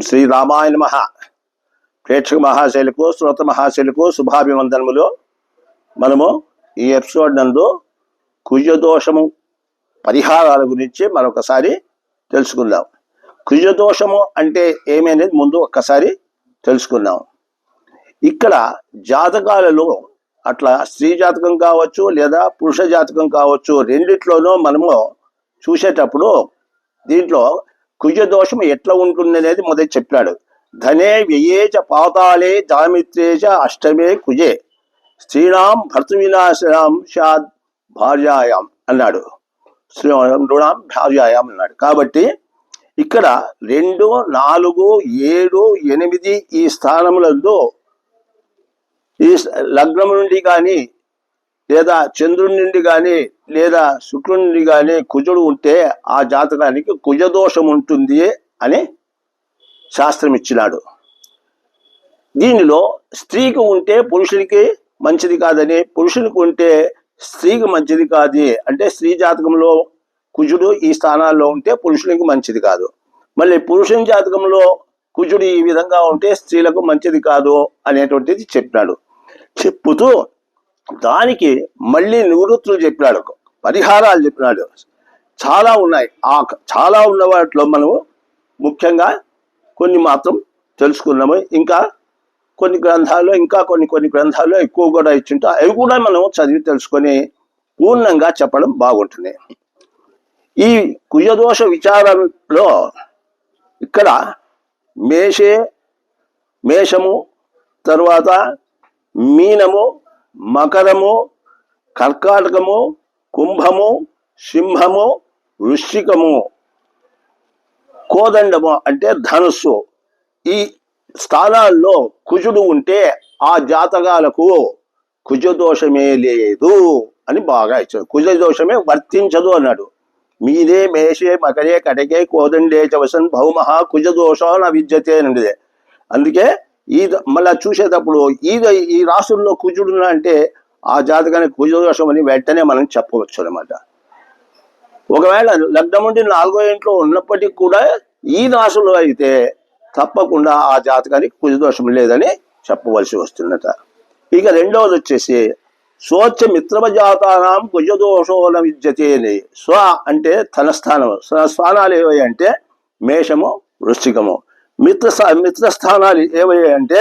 శ్రీరామాయ నమః. ప్రేక్షక మహాశైలకు శ్రోత మహాశైలకు శుభాభివందనములు. మనము ఈ ఎపిసోడ్ నందు కుజదోషము పరిహారాల గురించి మరొకసారి తెలుసుకుందాం. కుజదోషము అంటే ఏమనేది ముందు ఒక్కసారి తెలుసుకుందాం. ఇక్కడ జాతకాలలో అట్లా స్త్రీ జాతకం కావచ్చు లేదా పురుష జాతకం కావచ్చు, రెండిట్లోనూ మనము చూసేటప్పుడు దీంట్లో కుజదోషం ఎట్లా ఉంటుంది అనేది మొదటి చెప్పాడు. ధనే వ్యయేచ పాతాళే జామిత్రేచ అష్టమే కుజే స్త్రీణాం భర్త వినాశనం షాద్ భార్యాయాం అన్నాడు. స్త్రీణాం భార్యాయాం అన్నాడు. కాబట్టి ఇక్కడ 2, 4, 7, 8 ఈ స్థానములందు ఈ లగ్నం నుండి కానీ లేదా చంద్రుడి నుండి కానీ లేదా శుక్రుడి నుండి కానీ కుజుడు ఉంటే ఆ జాతకానికి కుజదోషం ఉంటుంది అని శాస్త్రం ఇచ్చినాడు. దీనిలో స్త్రీకి ఉంటే పురుషునికి మంచిది కాదని, పురుషునికి ఉంటే స్త్రీకి మంచిది కాదు అంటే స్త్రీ జాతకంలో కుజుడు ఈ స్థానాల్లో ఉంటే పురుషునికి మంచిది కాదు, మళ్ళీ పురుషుని జాతకంలో కుజుడు ఈ విధంగా ఉంటే స్త్రీలకు మంచిది కాదు అనేటువంటిది చెప్పినాడు. చెప్పుతూ దానికి మళ్ళీ నివృత్తులు చెప్పినాడు, పరిహారాలు చెప్పినాడు. చాలా ఉన్నాయి. ఆ చాలా ఉన్న వాటిలో మనము ముఖ్యంగా కొన్ని మాత్రం తెలుసుకున్నాము. ఇంకా కొన్ని గ్రంథాల్లో కొన్ని గ్రంథాల్లో ఎక్కువ కూడా ఇచ్చింటే అవి కూడా మనం చదివి తెలుసుకొని పూర్ణంగా చెప్పడం బాగుంటుంది. ఈ కుజదోష విచారంలో ఇక్కడ మేషము, తర్వాత మీనము, మకరము, కర్కాటకము, కుంభము, సింహము, వృశ్చికము, కోదండము అంటే ధనుస్సు ఈ స్థానాల్లో కుజుడు ఉంటే ఆ జాతకాలకు కుజదోషమే లేదు అని బాగా ఇచ్చాడు. కుజదోషమే వర్తించదు అన్నాడు. మీనే మేషే మకరే కటకే కోదండే చవసన్ భౌమః కుజదోషో న విద్యతే అన్నది. అందుకే మళ్ళా చూసేటప్పుడు ఈ రాసుల్లో కుజుడు అంటే ఆ జాతకానికి కుజదోషం అని వెంటనే మనం చెప్పవచ్చు అనమాట. ఒకవేళ లగ్నం నుండి 4వ ఇంట్లో ఉన్నప్పటికీ కూడా ఈ రాశుల్లో అయితే తప్పకుండా ఆ జాతకానికి కుజదోషం లేదని చెప్పవలసి వస్తుందట. ఇక రెండవది వచ్చేసి స్వోచ్చ మిత్రమ జాతానాం కుజదోషోన విద్యతే అని. స్వ అంటే తన స్థానం, స్థానాలు ఏవై అంటే మేషము, వృశ్చికము. మిత్రస్థానాలు ఏవై అంటే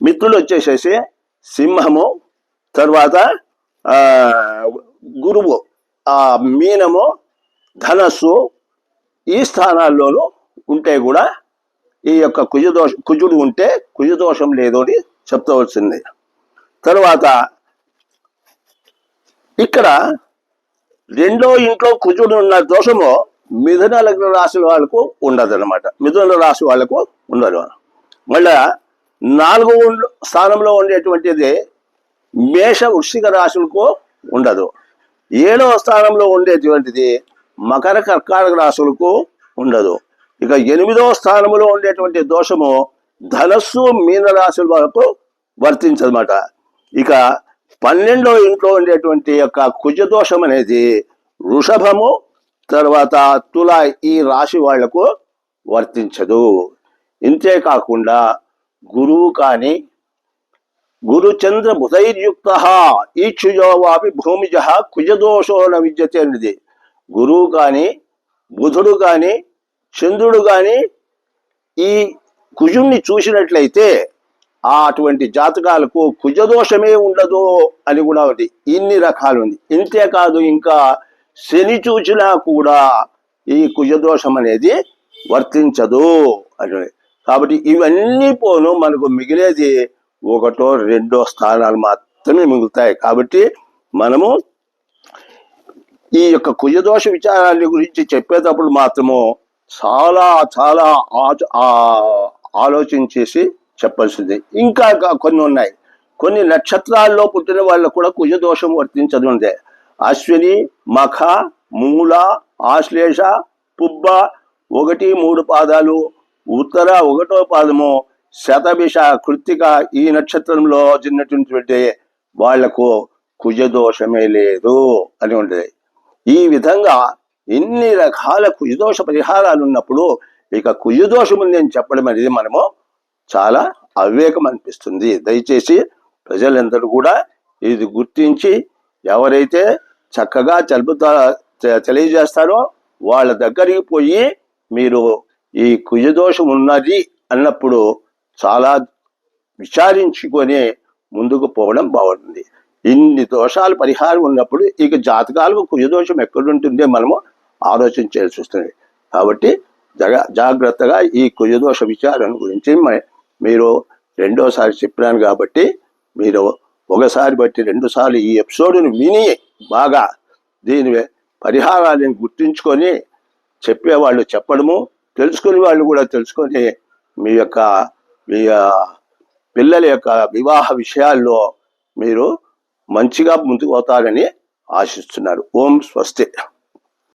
మిత్రులు వచ్చేసేసి సింహము, తర్వాత గురువు, మీనము, ధనస్సు ఈ స్థానాల్లోనూ ఉంటే కూడా ఈ యొక్క కుజుడు ఉంటే కుజదోషం లేదు అని చెప్పవలసింది. తర్వాత ఇక్కడ 2వ ఇంట్లో కుజుడు ఉన్న దోషము మిథున లగ్న రాశి వాళ్ళకు ఉండదు అనమాట. మిథున రాశి వాళ్ళకు ఉండదు. మళ్ళా 4వ స్థానంలో ఉండేటువంటిది మేష, వృశ్చిక రాశులకు ఉండదు. 7వ స్థానంలో ఉండేటువంటిది మకర, కర్కాటక రాశులకు ఉండదు. ఇక 8వ స్థానంలో ఉండేటువంటి దోషము ధనస్సు, మీన రాశుల వరకు వర్తించదన్నమాట. ఇక 12వ ఇంట్లో ఉండేటువంటి యొక్క కుజదోషం అనేది వృషభము, తర్వాత తుల ఈ రాశి వాళ్లకు వర్తించదు. ఇంతేకాకుండా గురువు కానీ గురు చంద్ర బుధైర్యుక్త ఈక్షుజోవాపి భూమిజ కుజదోషో న విద్యతే అనేది. గురువు కానీ బుధుడు కానీ చంద్రుడు కానీ ఈ కుజుణ్ణి చూసినట్లయితే అటువంటి జాతకాలకు కుజదోషమే ఉండదు అని కూడా ఉంది. ఇన్ని రకాలు ఉంది. ఇంతేకాదు ఇంకా శని చూచినా కూడా ఈ కుజదోషం అనేది వర్తించదు అని. కాబట్టి ఇవన్నీ పోను మనకు మిగిలేది 1, 2 స్థానాలు మాత్రమే మిగులుతాయి. కాబట్టి మనము ఈ యొక్క కుజదోష విచారాన్ని గురించి చెప్పేటప్పుడు మాత్రము చాలా చాలా ఆలోచించేసి చెప్పాల్సింది. ఇంకా కొన్ని ఉన్నాయి. కొన్ని నక్షత్రాల్లో పుట్టిన వాళ్ళకు కూడా కుజదోషం వర్తించదు ఉంది. అశ్విని, మఖ, మూల, ఆశ్లేష, పుబ్బ 1, 3 పాదాలు, ఉత్తర 1వ పాదము, శతభిష, కృత్తిక ఈ నక్షత్రంలో చిన్నటువంటి వాళ్లకు కుజదోషమే లేదు అని ఉంటుంది. ఈ విధంగా ఇన్ని రకాల కుజదోష పరిహారాలు ఉన్నప్పుడు ఇక కుజదోషం ఉంది అని చెప్పడం అనేది మనము చాలా అవివేకం అనిపిస్తుంది. దయచేసి ప్రజలందరూ కూడా ఇది గుర్తించి ఎవరైతే చక్కగా తెలియజేస్తారో వాళ్ళ దగ్గరికి పోయి మీరు ఈ కుజదోషం ఉన్నది అన్నప్పుడు చాలా విచారించుకొని ముందుకు పోవడం బాగుంటుంది. ఇన్ని దోషాలు పరిహారం ఉన్నప్పుడు ఇక జాతకాలకు కుజదోషం ఎక్కడుంటుందో మనము ఆలోచన చేయాల్సి వస్తుంది. కాబట్టి జాగ్రత్తగా ఈ కుజదోష విచారణ గురించి మీరు రెండోసారి చెప్పినాను కాబట్టి మీరు ఒకసారి బట్టి 2 సార్లు ఈ ఎపిసోడ్ని విని బాగా దీని పరిహారాలను గుర్తుంచుకొని చెప్పేవాళ్ళు చెప్పడము, తెలుసుకునే వాళ్ళు కూడా తెలుసుకొని మీ పిల్లల యొక్క వివాహ విషయాల్లో మీరు మంచిగా ముందుకు పోతారని ఆశిస్తున్నారు. ఓం స్వస్తి.